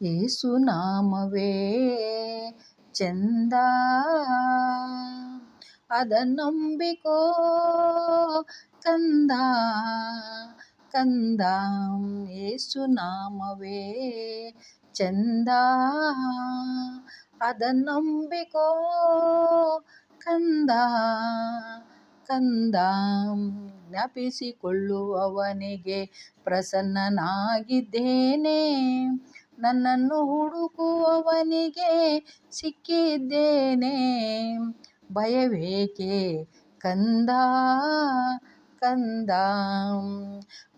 ಯೇಸು ನಾಮವೇ ಚಂದ, ಅದನ್ನಂಬಿಕೋ ಕಂದ ಕಂದ. ಯೇಸು ನಾಮವೇ ಚಂದ, ಅದನ್ನಂಬಿಕೋ ಕಂದ ಕಂದ. ಜ್ಞಾಪಿಸಿಕೊಳ್ಳುವವನಿಗೆ ಪ್ರಸನ್ನನಾಗಿದ್ದೇನೆ, ನನ್ನನ್ನು ಹುಡುಕುವವನಿಗೆ ಸಿಕ್ಕಿದ್ದೇನೆ. ಭಯವೇಕೆ ಕಂದ ಕಂದ.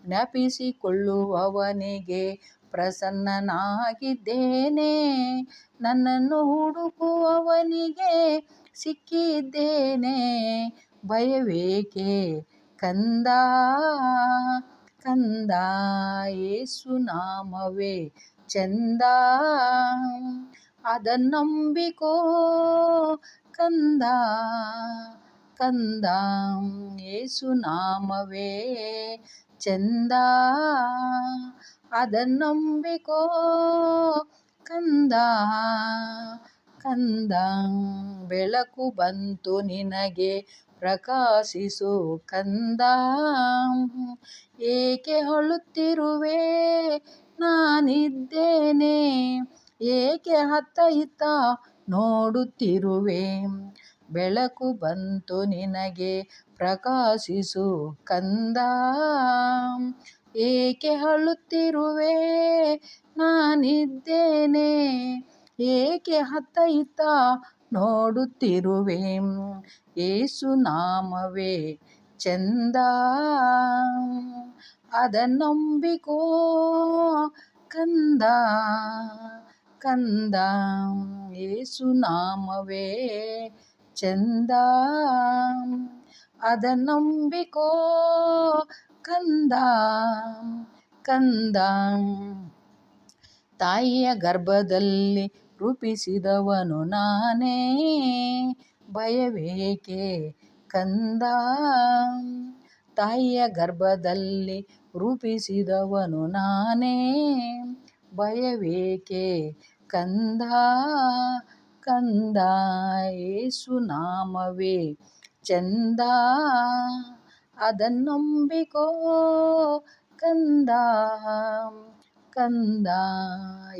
ಜ್ಞಾಪಿಸಿಕೊಳ್ಳುವವನಿಗೆ ಪ್ರಸನ್ನನಾಗಿದ್ದೇನೆ, ನನ್ನನ್ನು ಹುಡುಕುವವನಿಗೆ ಸಿಕ್ಕಿದ್ದೇನೆ. ಭಯವೇಕೆ ಕಂದ ಕಂದ. ಯೇಸು ನಾಮವೇ ಚಂದ, ಅದನ್ನಂಬಿಕೋ ಕಂದ ಕಂದ. ಯೇಸು ನಾಮವೇ ಚಂದ, ಅದನ್ನಂಬಿಕೋ ಕಂದ ಕಂದ. ಬೆಳಕು ಬಂತು ನಿನಗೆ ಪ್ರಕಾಶಿಸು ಕಂದ, ಏಕೆ ಅಳುತ್ತಿರುವೆ ನಾನಿದ್ದೇನೆ, ಏಕೆ ಅತ್ತ ಇತ್ತ ನೋಡುತ್ತಿರುವೆ. ಬೆಳಕು ಬಂತು ನಿನಗೆ ಪ್ರಕಾಶಿಸು ಕಂದ, ಏಕೆ ಅಳುತ್ತಿರುವೆ ನಾನಿದ್ದೇನೆ, ಏಕೆ ಅತ್ತ ಇತ್ತ ನೋಡುತ್ತಿರುವೆ. ಯೇಸು ನಾಮವೇ ಚಂದ, ಅದನ್ನಂಬಿಕೋ ಕಂದ ಕಂದ. ಯೇಸು ನಾಮವೇ ಚಂದ, ಅದನ್ನಂಬಿಕೋ ಕಂದ ಕಂದ. ತಾಯಿಯ ಗರ್ಭದಲ್ಲಿ ರೂಪಿಸಿದವನು ನಾನೇ, ಭಯವೇಕೆ ಕಂದ. ತಾಯಿಯ ಗರ್ಭದಲ್ಲಿ ರೂಪಿಸಿದವನು ನಾನೇ, ಭಯವೇಕೆ ಕಂದ ಕಂದ. ಯೇಸು ನಾಮವೇ ಚಂದ, ಅದನ್ನಂಬಿಕೋ ಕಂದ ಕಂದ.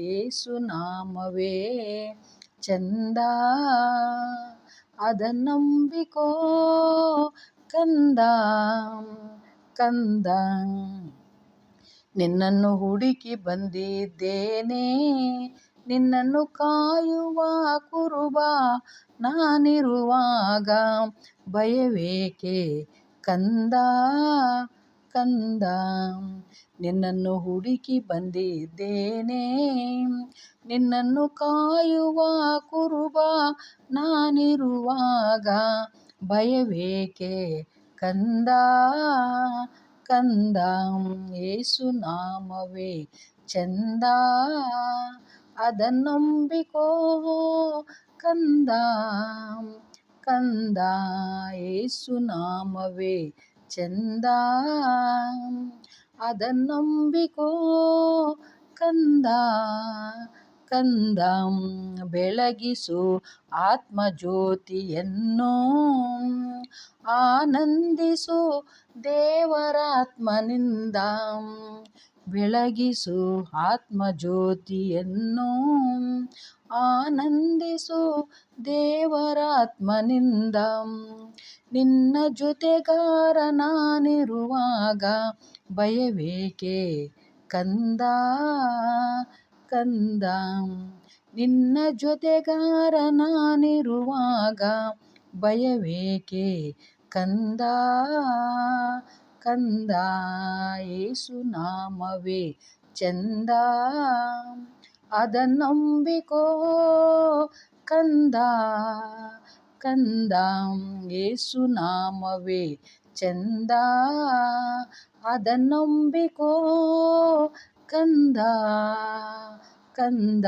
ಯೇಸು ನಾಮವೇ ಚಂದ, ಅದನ್ನಂಬಿಕೋ ಕಂದ ಕಂದ. ನಿನ್ನನ್ನು ಹುಡುಕಿ ಬಂದಿದ್ದೇನೆ, ನಿನ್ನನ್ನು ಕಾಯುವ ಕುರುಬ ನಾನಿರುವಾಗ. ಭಯವೇಕೆ ಕಂದ ಕಂದ. ನಿನ್ನನ್ನು ಹುಡುಕಿ ಬಂದಿದ್ದೇನೆ, ನಿನ್ನನ್ನು ಕಾಯುವ ಕುರುಬ ನಾನಿರುವಾಗ. ಭಯವೇಕೆ ಕಂದ ಕಂದ. ಯೇಸು ನಾಮವೇ ಚಂದ, ಅದನ್ನಂಬಿಕೋ ಕಂದ ಕಂದ. ಯೇಸು ನಾಮವೇ ಚಂದ, ಅದನ್ನಂಬಿಕೋ ಕಂದ ಕಂದ. ಬೆಳಗಿಸು ಆತ್ಮಜ್ಯೋತಿಯನ್ನು, ಆನಂದಿಸು ದೇವರಾತ್ಮನಿಂದ. ಬೆಳಗಿಸು ಆತ್ಮಜ್ಯೋತಿಯನ್ನು, ಆನಂದಿಸು ದೇವರಾತ್ಮನಿಂದ. ನಿನ್ನ ಜೊತೆಗಾರ ನಾನಿರುವಾಗ. ಭಯವೇಕೆ ಕಂದ ಕಂದ. ನಿನ್ನ ಜೊತೆಗಾರ ನಾನಿರುವಾಗ. ಭಯವೇಕೆ ಕಂದ ಕಂದ. ಯೇಸು ನಾಮವೇ ಚಂದ, ಅದನ್ನಂಬಿಕೋ ಕಂದ ಕಂದ. ಯೇಸು ನಾಮವೇ ಚಂದ, ಅದನ್ನಂಬಿಕೋ ಕಂದ ಕಂದ.